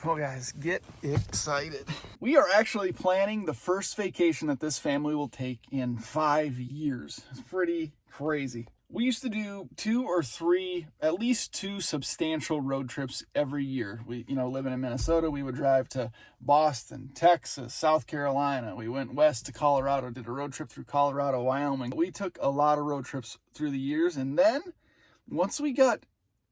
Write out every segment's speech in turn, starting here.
Well, guys, get excited. We are actually planning the first vacation that this family will take in 5 years. It's pretty crazy. We used to do 2 or 3, at least 2 substantial road trips every year. We, living in Minnesota, we would drive to Boston, Texas, South Carolina. We went west to Colorado, did a road trip through Colorado, Wyoming. We took a lot of road trips through the years, and then once we got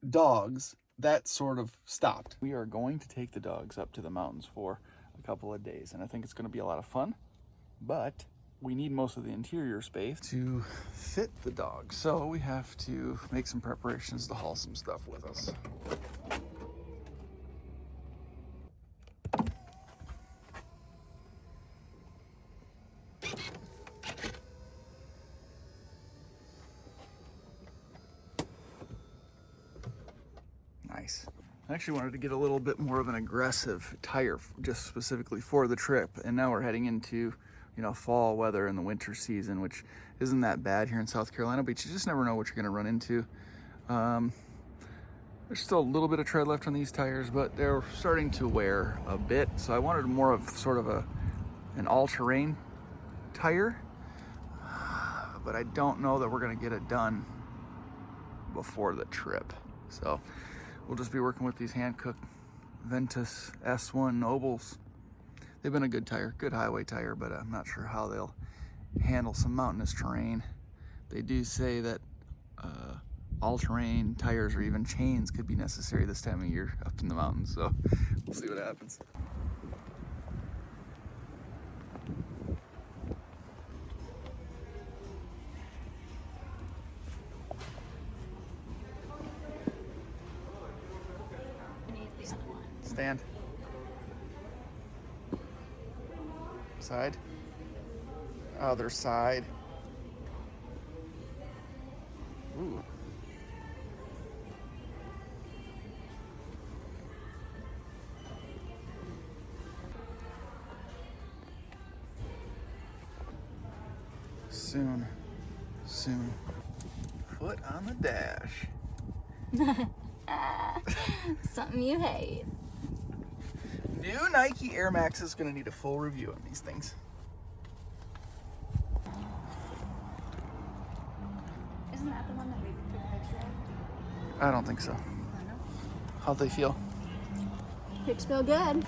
dogs, that sort of stopped. We are going to take the dogs up to the mountains for a couple of days, and I think it's going to be a lot of fun, but we need most of the interior space to fit the dogs, so we have to make some preparations to haul some stuff with us. Nice. I actually wanted to get a little bit more of an aggressive tire just specifically for the trip, and now we're heading into fall weather in the winter season, which isn't that bad here in South Carolina, but you just never know what you're going to run into. There's still a little bit of tread left on these tires, but they're starting to wear a bit, so I wanted more of sort of an all-terrain tire, but I don't know that we're going to get it done before the trip, so we'll just be working with these hand-cooked Ventus S1 Nobles. They've been a good tire, good highway tire, but I'm not sure how they'll handle some mountainous terrain. They do say that all-terrain tires or even chains could be necessary this time of year up in the mountains, so we'll see what happens. Stand. Side. Other side. Ooh. Soon. Foot on the dash. Something you hate. New Nike Air Max is going to need a full review on these things. Isn't that the one that we took a picture of? I don't think so. How'd they feel? Pics feel good.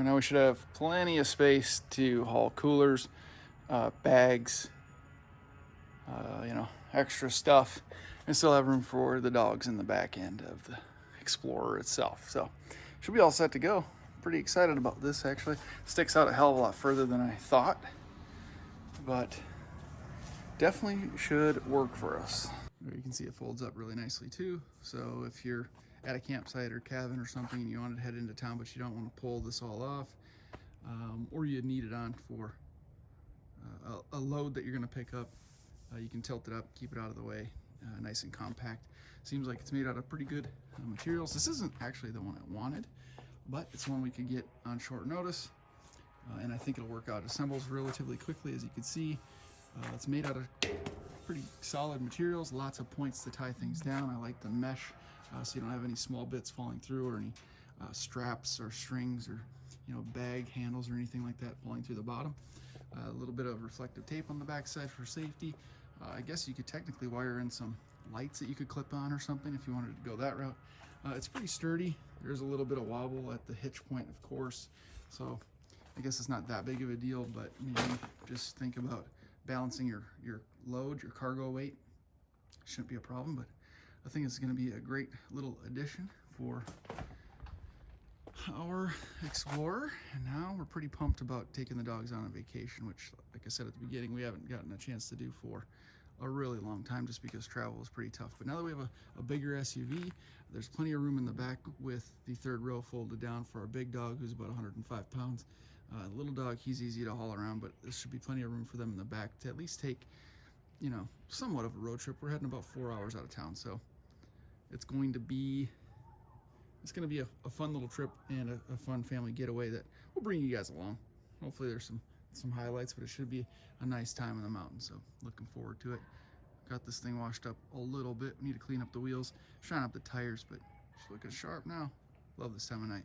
And now we should have plenty of space to haul coolers, bags, you know, extra stuff, and still have room for the dogs in the back end of the Explorer itself. So should be all set to go. Pretty excited about this, actually. Sticks out a hell of a lot further than I thought, but definitely should work for us. You can see it folds up really nicely too. So if you're at a campsite or cabin or something and you want to head into town but you don't want to pull this all off, or you need it on for a load that you're going to pick up, you can tilt it up, keep it out of the way, nice and compact. Seems like it's made out of pretty good materials. This isn't actually the one I wanted, but it's one we could get on short notice, and I think it'll work out. It assembles relatively quickly, as you can see. It's made out of pretty solid materials, lots of points to tie things down. I like the mesh, so you don't have any small bits falling through, or any straps or strings, or bag handles or anything like that falling through the bottom. A little bit of reflective tape on the back side for safety. I guess you could technically wire in some lights that you could clip on or something if you wanted to go that route. It's pretty sturdy. There's a little bit of wobble at the hitch point, of course, so I guess it's not that big of a deal, but maybe just think about balancing your load, your cargo weight. Shouldn't be a problem, but I think it's going to be a great little addition for our Explorer. And now we're pretty pumped about taking the dogs on a vacation, which, like I said at the beginning, we haven't gotten a chance to do for a really long time, just because travel is pretty tough. But now that we have a bigger SUV, there's plenty of room in the back with the third row folded down for our big dog, who's about 105 pounds. Little dog, he's easy to haul around, but there should be plenty of room for them in the back to at least take, somewhat of a road trip. We're heading about 4 hours out of town, so it's going to be a fun little trip and a fun family getaway that will bring you guys along. Hopefully there's some highlights, but it should be a nice time in the mountains, so looking forward to it. Got this thing washed up a little bit. We need to clean up the wheels, shine up the tires, but it's looking sharp now. Love this time of night.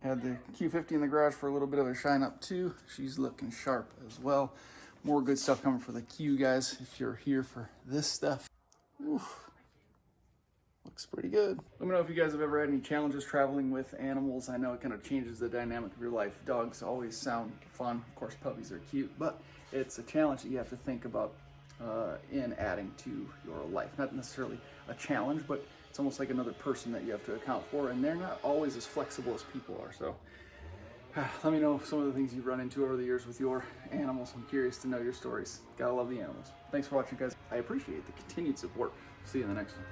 Had the Q50 in the garage for a little bit of a shine up too. She's looking sharp as well. More good stuff coming for the Q, guys, if you're here for this stuff. Oof. Looks pretty good. Let me know if you guys have ever had any challenges traveling with animals. I know it kind of changes the dynamic of your life. Dogs always sound fun. Of course, puppies are cute, but it's a challenge that you have to think about in adding to your life. Not necessarily a challenge, but it's almost like another person that you have to account for, and they're not always as flexible as people are. So let me know some of the things you've run into over the years with your animals. I'm curious to know your stories. Gotta love the animals. Thanks for watching, guys. I appreciate the continued support. See you in the next one.